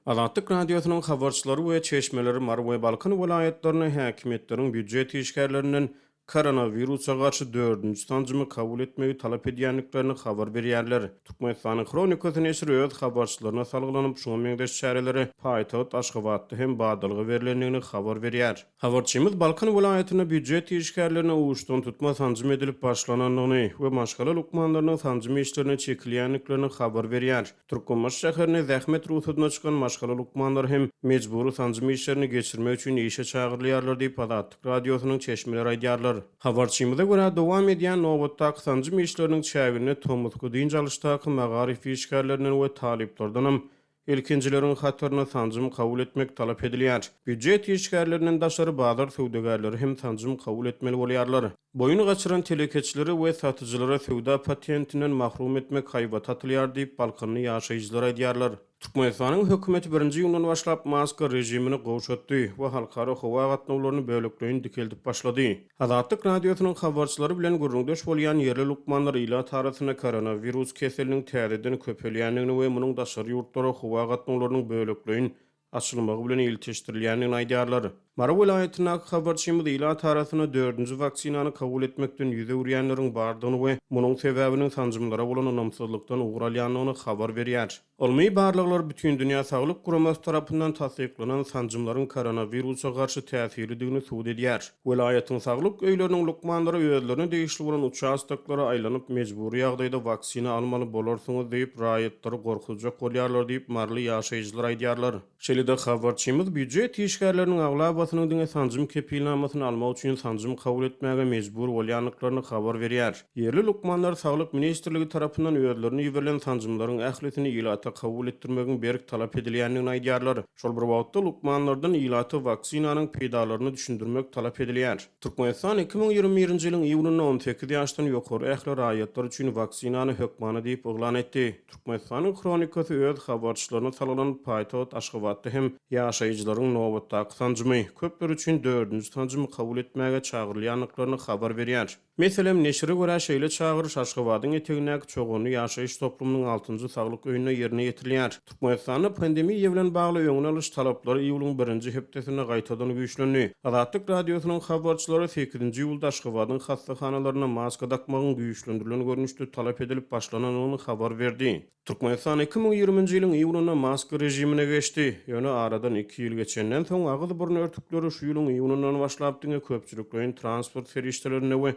Azatlyk radiosynyň habarçylary we çeşmeleri Marway Balkan vilayetlerine häkimetleriň büdjet işgärlerinden koronawirusa garşy 4-nji tanjymy kabul etmegi talap edýänliklerini habar berýärler. Türkmenistanyň Kronikasy neşri öz habarçylaryna salgylanyp şoňa meňdeş şäherleri paýtagat Aşgabatda hem badalgy berilendigini habar berýär. Habarçymyz Balkan vilayetine büdjet işgärlerine uwuşdan tutma tanjym edilip başlananyny we maşgala lukmanlarynyň tanjymy işlerine çekilýänliklerini habar berýär. Türkmenbaş şäherine zähmet ruhutyna çykan maşgala lukmanlar hem mejburi tanjymy işlerini geçirmek üçin işe çagyrylýarlar diýip Azatlyk radiosynyň çeşmeleri aýdýarlar. Habarçymyza görä dowam edýän nowatdaky tanjymy işleriniň çägine Tomutku diň jalışdaky magarif işgärlerinden we taliplerden ilkinjileriň hatyryna tanjym kabul etmek talap edilýär. Büdjet işgärlerinden daşary bazar söwdegärleri hem tanjym kabul etmeli bolýarlar. Boyunu gaçyran telekeçileri we satyjylara söwda patentinden mahrum etmek haýbat atylýar diýip Balkanly ýaşaýjylar aýdýarlar. Türkmenistanyň hökümeti 1-nji ýyldan başlap maska rejimini gowşatdy we halkara howa gatnawlaryny bölegleýin dikeldip başlady. Azatlyk radiosynyň habarçylary bilen gurrundaş bolýan yerli lukmanlar ila tarasyna koronavirus keseliniň täzeden köpelýänligini we munyň daşary ýurtlara howa gatnawlarynyň bölegleýin açylmagy bilen ilteşdirilýänini aýdýarlar. Mara vilayetinäki habarçymyz ila tarasyna 4-nji vaksinany kabul etmekden ýüze urýänleriň bardygyny we munyň sebäbini tanjymlara bolan onamsızlykdan ugralýanyny habar berýär. Olmy barlyklar bütün dünýä saglyk guramasy tarapyndan tasdiklanan tanjymlaryň koronawirusa garşy täsirligini suwd edýär. Vilayetin saglyk öýleriniň lukmanlary özlerini değişli bolan uçastaklara aýlanyp mejburi ýagdaýda vaksina almaly bolarsyňyz diýip raýatlary gorkujak bolýarlar diýip marly ýaşaýjylar aýdýarlar. Şeýle-de habarçymyz büdjet işgärleriniň aglabasynyň diňe tanjym kepilnamasyny almak üçin tanjym kabul etmäge mejbur bolýanlyklaryny habar berýär. Yerli lukmanlar saglyk ministrligi tarapyndan özlerini ýiberilen tanjymlaryň ählisini ilata kabul etdirmegin berk talap edilýändigini aýdýarlar. Şol bir wagtda lukmanlardan ilata vaksinanyň peýdalaryny düşündirmek talap edilýär. Türkmenistan 2021-nji ýylyň iýulyna 18 ýaşdan ýokary ähli raýatlar üçin vaksinany hökmany diýip oglan etdi. Türkmenistanyň Kronikasy öz habarçylaryna salgylanyp paýtagat Aşgabatda hem ýaşaýjylaryň nowatdaky tanjymy köpler üçin 4-nji tanjymy kabul etmäge çagyrylýanlyklaryny habar berýär. Meselem neşire görä şeýle çagyryş Aşgabatyň etegindäki çogany ýaşaýyş toplumynyň 6-njy saglyk öýüne ýerine ýetirilýär. Türkmenistanda pandemiýa bilen bagly öňüne alyş talaplary iýulyň 1-nji hepdesinde gaýtadan güýçlendi. Azatlyk radiosynyň habarçylary 8-nji ýylda Aşgabatyň hastahanalaryna maska takmagyň güýçlendirilen görnüşde talap edilip başlananyny habar berdi. Türkmenistan 2020-nji ýylyň iýulyna maska rejimine geçdi. Ýöne aradan 2 ýyl geçenden soň agyz burun örtükleri şu ýylyň iýulyndan başlap diňe köpçüliklerin transport feriştelerine we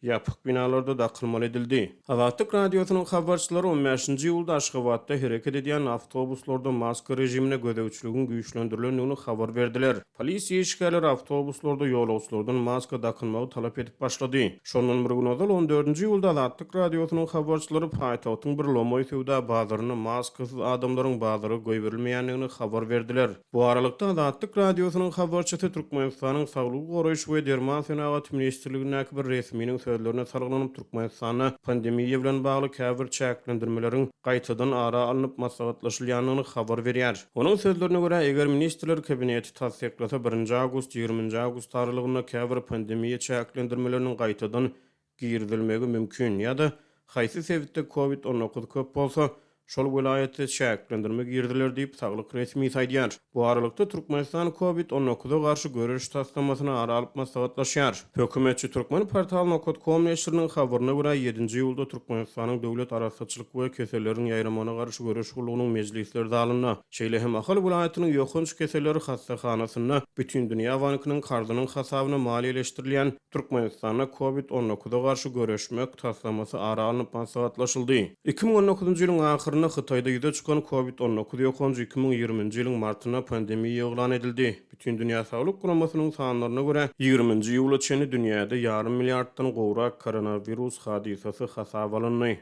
ýapyk binalarda dakylmal edildi. Azatlyk radiosynyň habarçylary 15-nji ýylda Aşgabatda hereket edýän awtobuslarda maska rejimine gödäwçiligin güýçlendirilendigini habar berdiler. Polisiýa işgärleri awtobuslarda ýolagçylardan maska dakylmagy talap edip başlady. Şondan bir gün öňden 14-nji ýylda Azatlyk radiosynyň habarçylary paýtagtyň bir Lomoy söwda bazaryna maskasyz adamlaryň bazary goýberilmeýändigini habar berdiler. Bu aralykda Azatlyk radiosynyň habarçysy Türkmenistanyň Saglyk goraýyş we derman senagat ministrliginiň bir resminiň sözlerine sargylanyp Türkmenistana pandemiýa bilen bagly käbir çäklendirmeleriň gaýtadan ara alınıp maslahatlaşylýanyny habar berýär. Onuň sözlerine görä eger ministrler kabineti tasdiklasa 1 awgust 20 awgust taralygyna käbir pandemiýa çäklendirmeleriniň gaýtadan girdilmegi mümkin ýa-da haýsy sebäpde COVID-19 köp bolsa şol vilayetde çäklendirme girdiler diýip saglyk resmi saýdýar. Bu aralykda Türkmenistan COVID-19-a garşy görüş taslamasyna ara alyp maslahatlaşýar. Hökümetçi Türkmen-portal.com neşriniň habaryna görä 7-nji ýylda Türkmenistanyň döwlet araççylyk we keselleriň ýaýramana garşy görüş gulugynyň mejlisleri alyndy. Şeýle hem ahal vilayetynyň ýokunç keselleri hastakanasyna bütün dünýä bankynyň kardynyň hasabyna maliýeleşdirilýän Türkmenistana COVID-19-a garşy görüşmek taslamasy ara alyp maslahatlaşyldy. 2019-njy ýylyň Xitoyda ýüze çykan COVID-19 ýokunçy 2020-nji ýylyň martyna pandemiýa eglan edildi. Bütün dünýä saglyk guramasynyň sanlaryna görä 20-nji ýyla çeni dünýäde 500 milliarddan gowrak koronavirus hadisasy hasap alındy.